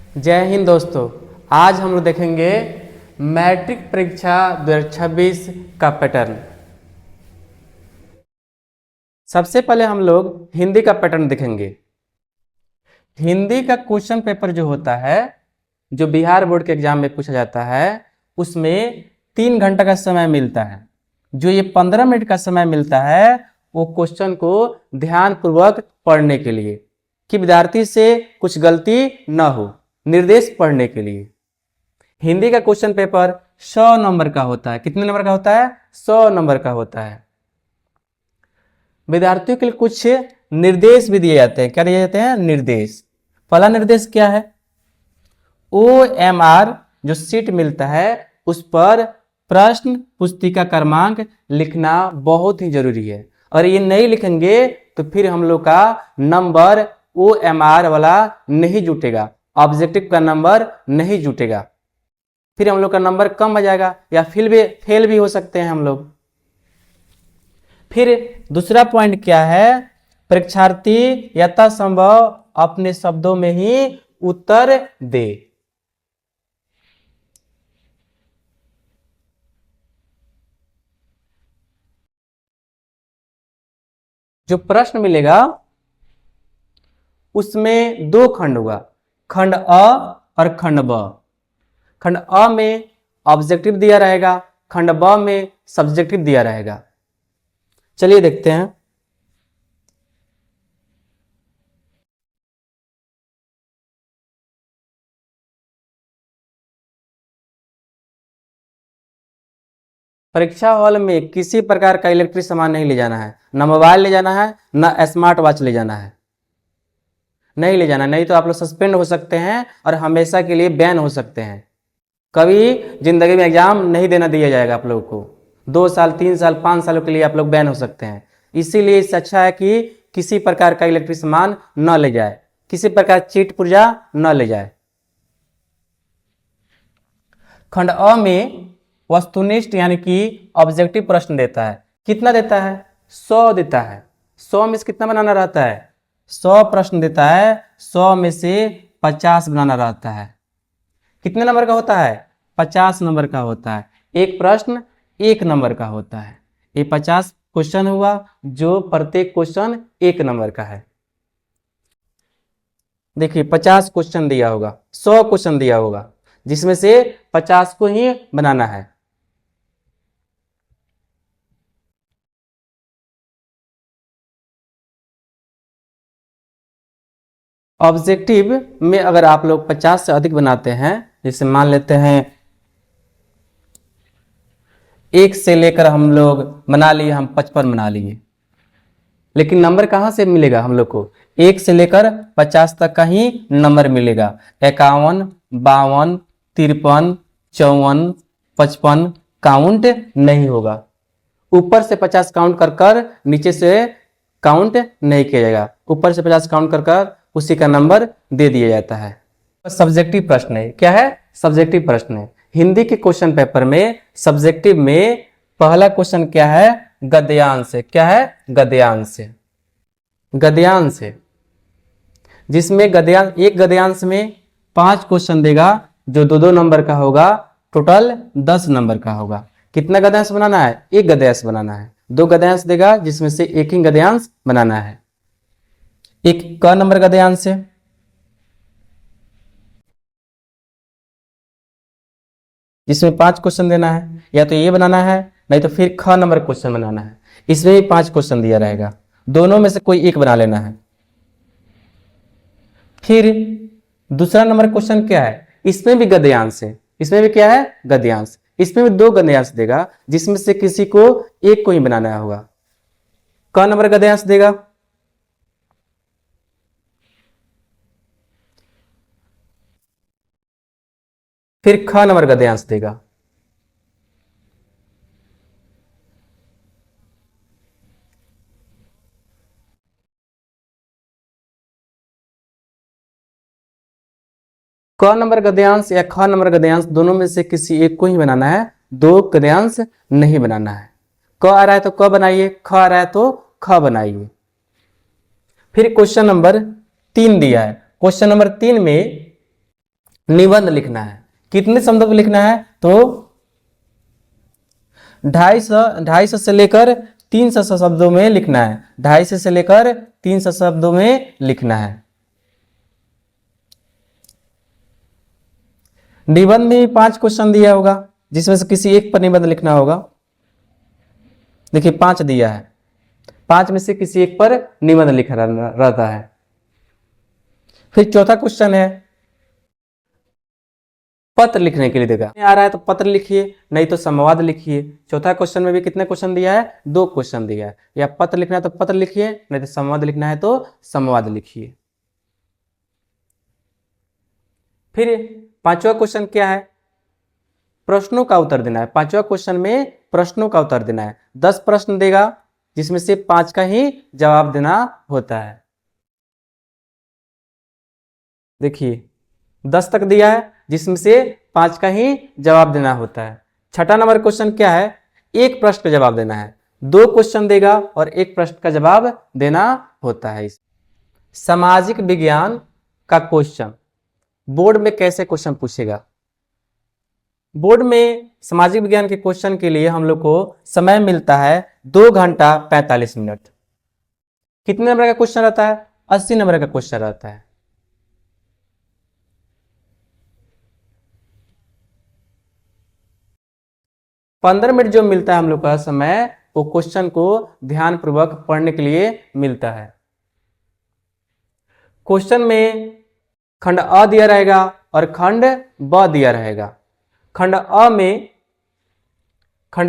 जय हिंद दोस्तों। आज हम लोग देखेंगे मैट्रिक परीक्षा 2026 का पैटर्न। सबसे पहले हम लोग हिंदी का पैटर्न देखेंगे। हिंदी का क्वेश्चन पेपर जो होता है, जो बिहार बोर्ड के एग्जाम में पूछा जाता है, उसमें 3 घंटा का समय मिलता है। जो ये 15 मिनट का समय मिलता है वो क्वेश्चन को ध्यानपूर्वक पढ़ने के लिए, कि विद्यार्थी से कुछ गलती न हो, निर्देश पढ़ने के लिए। हिंदी का क्वेश्चन पेपर 100 नंबर का होता है। कितने नंबर का होता है? 100 नंबर का होता है। विद्यार्थियों के लिए कुछ निर्देश भी दिए जाते हैं। क्या दिए जाते हैं? निर्देश। पहला निर्देश क्या है? OMR जो सीट मिलता है उस पर प्रश्न पुस्तिका क्रमांक लिखना बहुत ही जरूरी है। और ये नहीं लिखेंगे तो फिर हम लोग का नंबर OMR वाला नहीं जुटेगा, ऑब्जेक्टिव का नंबर नहीं जुटेगा, फिर हम लोग का नंबर कम आ जाएगा या फेल भी हो सकते हैं हम लोग। फिर दूसरा पॉइंट क्या है? परीक्षार्थी यथासंभव अपने शब्दों में ही उत्तर दे। जो प्रश्न मिलेगा उसमें 2 खंड होगा, खंड अ और खंड ब। खंड अ में ऑब्जेक्टिव दिया रहेगा, खंड ब में सब्जेक्टिव दिया रहेगा। चलिए देखते हैं। परीक्षा हॉल में किसी प्रकार का इलेक्ट्रिक सामान नहीं ले जाना है। न मोबाइल ले जाना है, न स्मार्ट वॉच ले जाना है। नहीं ले जाना, नहीं तो आप लोग सस्पेंड हो सकते हैं और हमेशा के लिए बैन हो सकते हैं। कभी जिंदगी में एग्जाम नहीं देना दिया जाएगा आप लोगों को। 2 साल, 3 साल, 5 सालों के लिए आप लोग बैन हो सकते हैं। इसीलिए इससे अच्छा है कि किसी प्रकार का इलेक्ट्रिक सामान न ले जाए, किसी प्रकार चीट पुर्जा न ले जाए। खंड अ में वस्तुनिष्ठ यानी कि ऑब्जेक्टिव प्रश्न देता है। कितना देता है? 100 देता है। 100 में से कितना बनाना रहता है? 100 प्रश्न देता है, 100 में से 50 बनाना रहता है। कितने नंबर का होता है? 50 नंबर का होता है। एक प्रश्न 1 नंबर का होता है। ये 50 क्वेश्चन हुआ, जो प्रत्येक क्वेश्चन 1 नंबर का है। देखिए 50 क्वेश्चन दिया होगा, 100 क्वेश्चन दिया होगा, जिसमें से 50 को ही बनाना है। ऑब्जेक्टिव में अगर आप लोग 50 से अधिक बनाते हैं, जैसे मान लेते हैं 1 से लेकर हम लोग बना लिए, हम 55 बना लिए, लेकिन नंबर कहाँ से मिलेगा हम लोग को? 1 से लेकर 50 तक का ही नंबर मिलेगा। 51, 52, 53, 54, 55 काउंट नहीं होगा। ऊपर से 50 काउंट कर कर नीचे से काउंट नहीं किया जाएगा। ऊपर से 50 काउंट कर कर उसी का नंबर दे दिया जाता है। सब्जेक्टिव प्रश्न है। क्या है? सब्जेक्टिव प्रश्न है। हिंदी के क्वेश्चन पेपर में सब्जेक्टिव में पहला क्वेश्चन क्या है? गद्यांश है। क्या है? गद्यांश है। गद्यांश है, जिसमें एक गद्यांश में 5 क्वेश्चन देगा, जो 2-2 नंबर का होगा, टोटल 10 नंबर का होगा। कितना गद्यांश बनाना है? 1 गद्यांश बनाना है। 2 गद्यांश देगा, जिसमें से 1 ही गद्यांश बनाना है। एक क नंबर गद्यांश है, जिसमें 5 क्वेश्चन देना है। या तो ये बनाना है, नहीं तो फिर ख नंबर क्वेश्चन बनाना है। इसमें भी 5 क्वेश्चन दिया रहेगा, दोनों में से कोई एक बना लेना है। फिर दूसरा नंबर क्वेश्चन क्या है? इसमें भी गद्यांश है। इसमें भी क्या है? गद्यांश। इसमें भी 2 गद्यांश देगा, जिसमें से किसी को एक को ही बनाना होगा। क नंबर गद्यांश देगा, फिर ख नंबर गद्यांश देगा। क नंबर गद्यांश या ख नंबर गद्यांश दोनों में से किसी एक को ही बनाना है, 2 गद्यांश नहीं बनाना है। क आ रहा है तो क बनाइए, ख आ रहा है तो ख बनाइए। फिर क्वेश्चन नंबर 3 दिया है। क्वेश्चन नंबर 3 में निबंध लिखना है। कितने शब्दों को लिखना है? तो 250 से लेकर 300 शब्दों में लिखना है। 250 से लेकर 300 शब्दों में लिखना है। निबंध में 5 क्वेश्चन दिया होगा, जिसमें से किसी एक पर निबंध लिखना होगा। देखिए 5 दिया है, 5 में से किसी एक पर निबंध लिखा रहता है। फिर चौथा क्वेश्चन है पत्र लिखने के लिए देगा। आ रहा है तो पत्र लिखिए, नहीं तो संवाद लिखिए। चौथा क्वेश्चन में भी कितने क्वेश्चन दिया है? 2 क्वेश्चन दिया है। या पत्र लिखना है तो पत्र लिखिए, नहीं तो संवाद लिखना है तो संवाद लिखिए। फिर 5वां क्वेश्चन क्या है? प्रश्नों का उत्तर देना है। 5वां क्वेश्चन में प्रश्नों का उत्तर देना है। 10 प्रश्न देगा, जिसमें से 5 का ही जवाब देना होता है। देखिए 10 तक दिया है, जिसमें से 5 का ही जवाब देना होता है। 6ठा नंबर क्वेश्चन क्या है? एक प्रश्न का जवाब देना है। 2 क्वेश्चन देगा और एक प्रश्न का जवाब देना होता है। सामाजिक विज्ञान का क्वेश्चन बोर्ड में कैसे क्वेश्चन पूछेगा? बोर्ड में सामाजिक विज्ञान के क्वेश्चन के लिए हम लोग को समय मिलता है 2 घंटा 45 मिनट। कितने नंबर का क्वेश्चन रहता है? 80 नंबर का क्वेश्चन रहता है। पंद्रह मिनट जो मिलता है हम लोग का समय, वो क्वेश्चन को ध्यानपूर्वक पढ़ने के लिए मिलता है। क्वेश्चन में खंड अ दिया रहेगा और खंड ब दिया रहेगा। खंड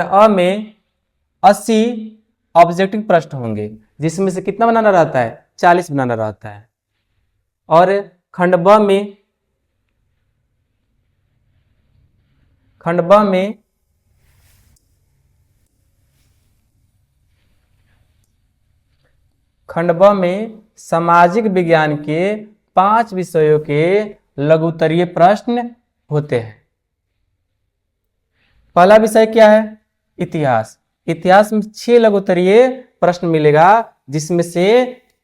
अ में 80 ऑब्जेक्टिव प्रश्न होंगे, जिसमें से कितना बनाना रहता है? 40 बनाना रहता है। और खंड ब में 'सामाजिक विज्ञान के 5 विषयों के लघुत्तरीय प्रश्न होते हैं। पहला विषय क्या है? इतिहास। इतिहास में 6 लघुत्तरीय प्रश्न मिलेगा, जिसमें से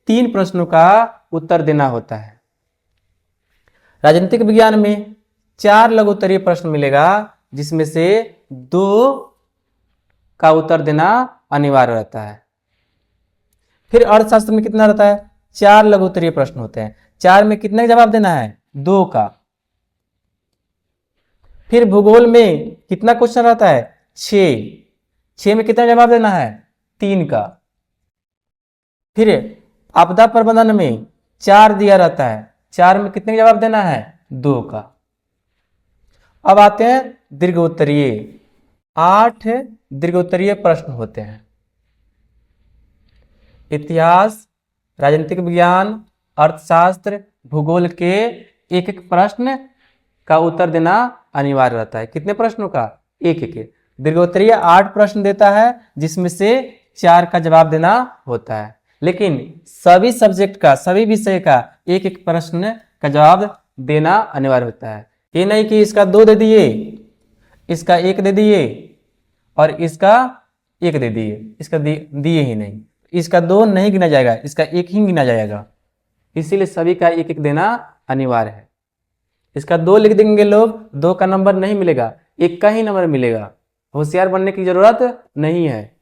3 प्रश्नों का उत्तर देना होता है। राजनीतिक विज्ञान में 4 लघुत्तरीय प्रश्न मिलेगा, जिसमें से 2 का उत्तर देना अनिवार्य रहता है। फिर अर्थशास्त्र में कितना रहता है? 4 लघुत्तरीय प्रश्न होते हैं। 4 में कितने का जवाब देना है? 2 का। फिर भूगोल में कितना क्वेश्चन रहता है? 6 में कितना जवाब देना है? 3 का। फिर आपदा प्रबंधन में 4 दिया रहता है। 4 में कितने का जवाब देना है? 2 का। अब आते हैं दीर्घोत्तरीय। 8 दीर्घोत्तरीय प्रश्न होते हैं। इतिहास, राजनीतिक विज्ञान, अर्थशास्त्र, भूगोल के एक एक प्रश्न का उत्तर देना अनिवार्य रहता है। कितने प्रश्नों का? एक एक। दीर्घोत्तरीय 8 प्रश्न देता है, जिसमें से 4 का जवाब देना होता है। लेकिन सभी सब्जेक्ट का, सभी विषय का एक एक प्रश्न का जवाब देना अनिवार्य होता है। ये नहीं कि इसका 2 दे दिए, इसका 1 दे दिए और इसका 1 दे दिए, इसका दिए ही नहीं। इसका 2 नहीं गिना जाएगा, इसका 1 ही गिना जाएगा। इसीलिए सभी का 1 1 देना अनिवार्य है। इसका 2 लिख देंगे लोग, 2 का नंबर नहीं मिलेगा, 1 का ही नंबर मिलेगा। होशियार बनने की जरूरत नहीं है।